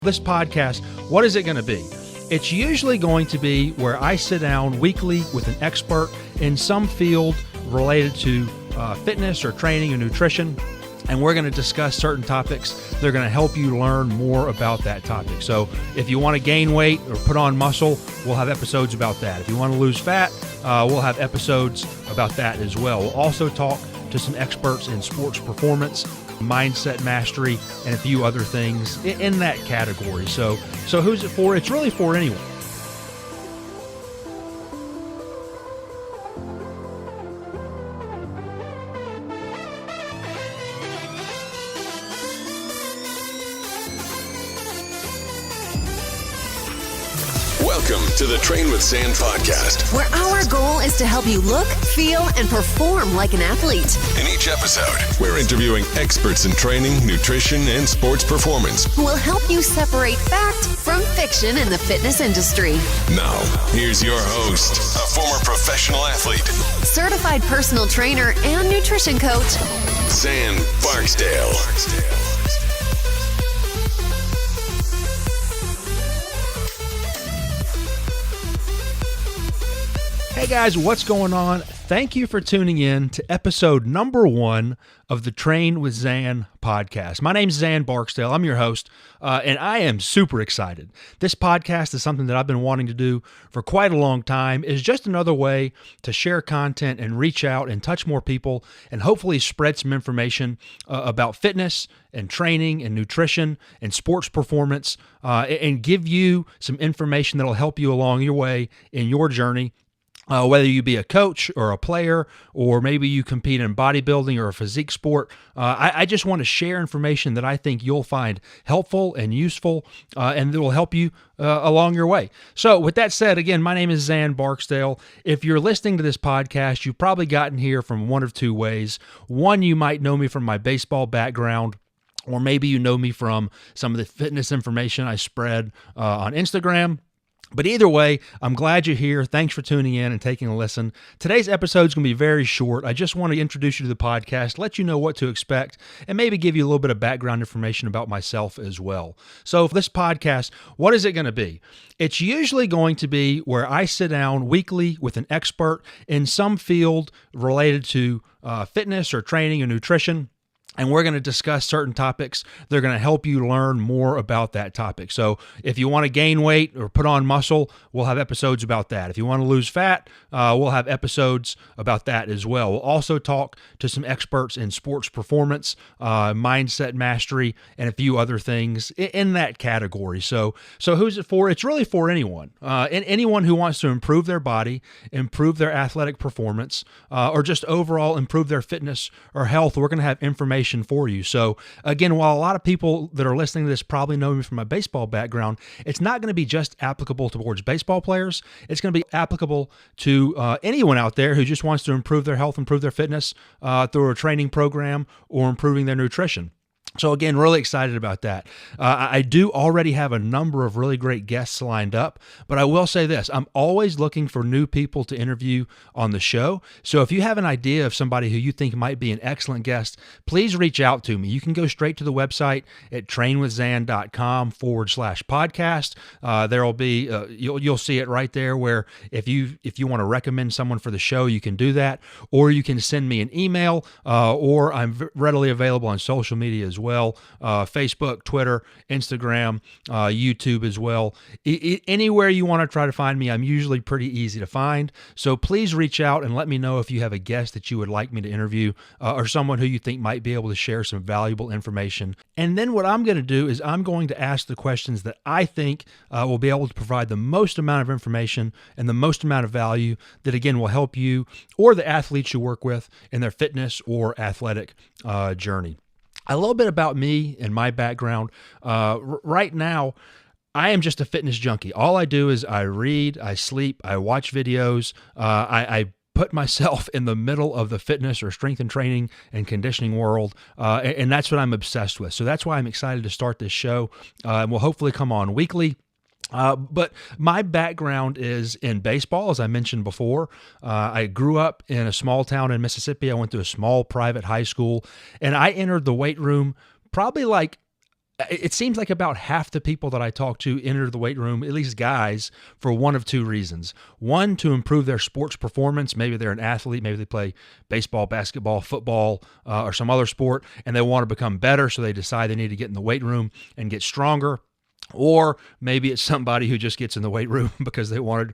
This podcast, what is it going to be? It's usually going to be where I sit down weekly with an expert in some field related to fitness or training or nutrition, and we're going to discuss certain topics. They're going to help you learn more about that topic. So if you want to gain weight or put on muscle, we'll have episodes about that. If you want to lose fat, we'll have episodes about that as well. We'll also talk to some experts in sports performance, mindset mastery, and a few other things in that category. So who's it for? It's really for anyone. Welcome to the Train With Xan Podcast, where our goal is to help you look, feel, and perform like an athlete. In each episode, we're interviewing experts in training, nutrition, and sports performance who will help you separate fact from fiction in the fitness industry. Now, here's your host, a former professional athlete, certified personal trainer, and nutrition coach, Xan Barksdale. Hey guys, what's going on? Thank you for tuning in to episode number 1 of the Train With Xan Podcast. My name's Xan Barksdale. I'm your host, and I am super excited. This podcast is something that I've been wanting to do for quite a long time. It's just another way to share content and reach out and touch more people and hopefully spread some information about fitness and training and nutrition and sports performance and give you some information that'll help you along your way in your journey. Whether you be a coach or a player, or maybe you compete in bodybuilding or a physique sport, I just want to share information that I think you'll find helpful and useful, and that will help you along your way. So with that said, again, my name is Xan Barksdale. If you're listening to this podcast, you've probably gotten here from one of two ways. One, you might know me from my baseball background, or maybe you know me from some of the fitness information I spread on Instagram. But either way, I'm glad you're here. Thanks for tuning in and taking a listen. Today's episode is going to be very short. I just want to introduce you to the podcast, let you know what to expect, and maybe give you a little bit of background information about myself as well. So for this podcast, what is it going to be? It's usually going to be where I sit down weekly with an expert in some field related to fitness or training or nutrition, and we're going to discuss certain topics. They're going to help you learn more about that topic. So if you want to gain weight or put on muscle, we'll have episodes about that. If you want to lose fat, we'll have episodes about that as well. We'll also talk to some experts in sports performance, mindset mastery, and a few other things in that category. So who's it for? It's really for anyone. Anyone who wants to improve their body, improve their athletic performance, or just overall improve their fitness or health. We're going to have information for you. So again, while a lot of people that are listening to this probably know me from my baseball background, it's not going to be just applicable towards baseball players. It's going to be applicable to anyone out there who just wants to improve their health, improve their fitness through a training program or improving their nutrition. So again, really excited about that. I do already have a number of really great guests lined up, but I will say this, I'm always looking for new people to interview on the show. So if you have an idea of somebody who you think might be an excellent guest, please reach out to me. You can go straight to the website at trainwithxan.com/podcast. There will be, you'll see it right there where if you want to recommend someone for the show, you can do that, or you can send me an email, or I'm readily available on social media as well, Facebook, Twitter, Instagram, YouTube as well. Anywhere you want to try to find me, I'm usually pretty easy to find. So please reach out and let me know if you have a guest that you would like me to interview or someone who you think might be able to share some valuable information. And then what I'm going to do is I'm going to ask the questions that I think will be able to provide the most amount of information and the most amount of value that, again, will help you or the athletes you work with in their fitness or athletic journey. A little bit about me and my background. Right now, I am just a fitness junkie. All I do is I read, I sleep, I watch videos, I put myself in the middle of the fitness or strength and training and conditioning world, and that's what I'm obsessed with. So that's why I'm excited to start this show, and we'll hopefully come on weekly. But my background is in baseball, as I mentioned before. I grew up in a small town in Mississippi. I went to a small private high school, and I entered the weight room probably like it seems like about half the people that I talk to enter the weight room, at least guys, for one of two reasons. One, to improve their sports performance. Maybe they're an athlete, maybe they play baseball, basketball, football, or some other sport, and they want to become better, so they decide they need to get in the weight room and get stronger. Or maybe it's somebody who just gets in the weight room because they wanted,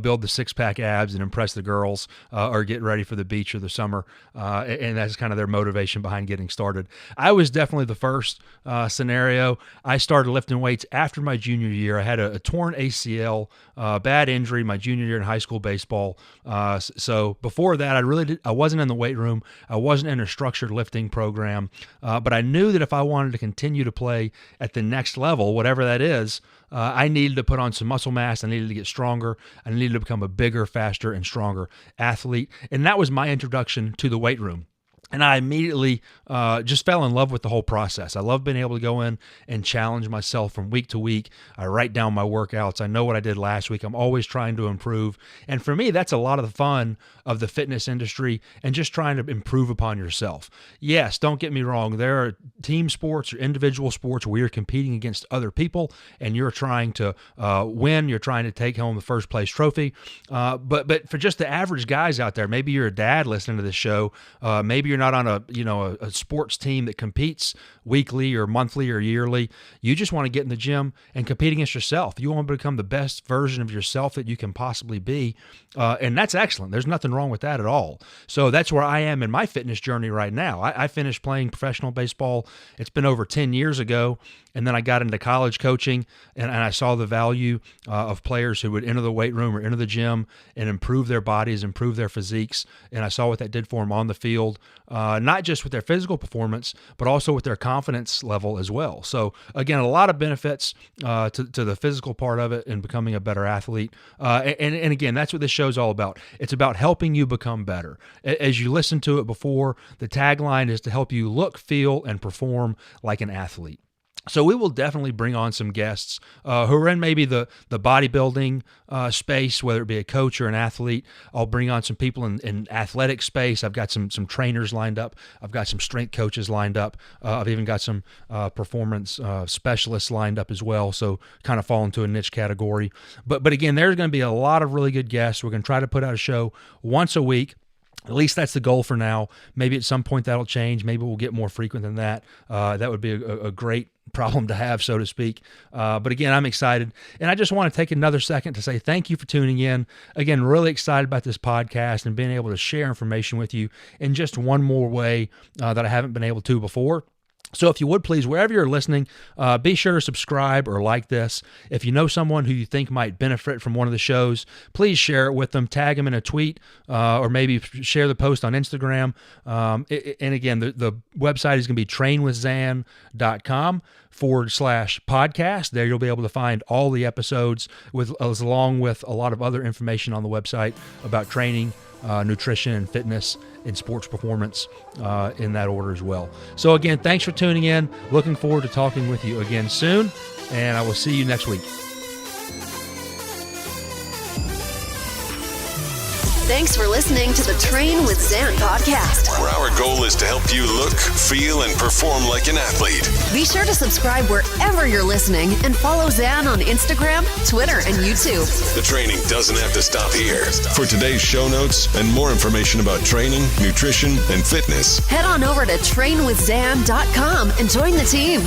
build the six-pack abs and impress the girls, or get ready for the beach or the summer, and that's kind of their motivation behind getting started. I was definitely the first scenario. I started lifting weights after my junior year. I had a torn ACL, bad injury my junior year in high school baseball. So before that, I wasn't in the weight room. I wasn't in a structured lifting program, but I knew that if I wanted to continue to play at the next level, whatever that is, I needed to put on some muscle mass. I needed to get stronger. I needed to become a bigger, faster, and stronger athlete. And that was my introduction to the weight room. And I immediately just fell in love with the whole process. I love being able to go in and challenge myself from week to week. I write down my workouts. I know what I did last week. I'm always trying to improve. And for me, that's a lot of the fun of the fitness industry and just trying to improve upon yourself. Yes, don't get me wrong. There are team sports or individual sports where you're competing against other people and you're trying to win. You're trying to take home the first place trophy. But for just the average guys out there, maybe you're a dad listening to this show. Maybe you're not on a sports team that competes weekly or monthly or yearly. You just want to get in the gym and compete against yourself. You want to become the best version of yourself that you can possibly be. And that's excellent. There's nothing wrong with that at all. So that's where I am in my fitness journey right now. I finished playing professional baseball. It's been over 10 years ago. And then I got into college coaching, and I saw the value of players who would enter the weight room or enter the gym and improve their bodies, improve their physiques. And I saw what that did for them on the field, not just with their physical performance, but also with their confidence level as well. So again, a lot of benefits to the physical part of it and becoming a better athlete. And again, that's what this show's all about. It's about helping you become better. As you listened to it before, the tagline is to help you look, feel, and perform like an athlete. So we will definitely bring on some guests who are in maybe the bodybuilding space, whether it be a coach or an athlete. I'll bring on some people in athletic space. I've got some trainers lined up. I've got some strength coaches lined up. I've even got some performance specialists lined up as well, so kind of fall into a niche category. But again, there's going to be a lot of really good guests. We're going to try to put out a show once a week. At least that's the goal for now. Maybe at some point that'll change. Maybe we'll get more frequent than that. That would be a great problem to have, so to speak. But again, I'm excited. And I just want to take another second to say thank you for tuning in. Again, really excited about this podcast and being able to share information with you in just one more way that I haven't been able to before. So if you would please, wherever you're listening, be sure to subscribe or like this. If you know someone who you think might benefit from one of the shows, please share it with them, tag them in a tweet, or maybe share the post on Instagram. And again, the website is going to be trainwithxan.com/podcast. There you'll be able to find all the episodes along with a lot of other information on the website about training, nutrition, and fitness and sports performance in that order as well. So again, thanks for tuning in. Looking forward to talking with you again soon, and I will see you next week. Thanks for listening to the Train with Xan podcast, where our goal is to help you look, feel, and perform like an athlete. Be sure to subscribe wherever you're listening and follow Xan on Instagram, Twitter, and YouTube. The training doesn't have to stop here. For today's show notes and more information about training, nutrition, and fitness, head on over to trainwithxan.com and join the team.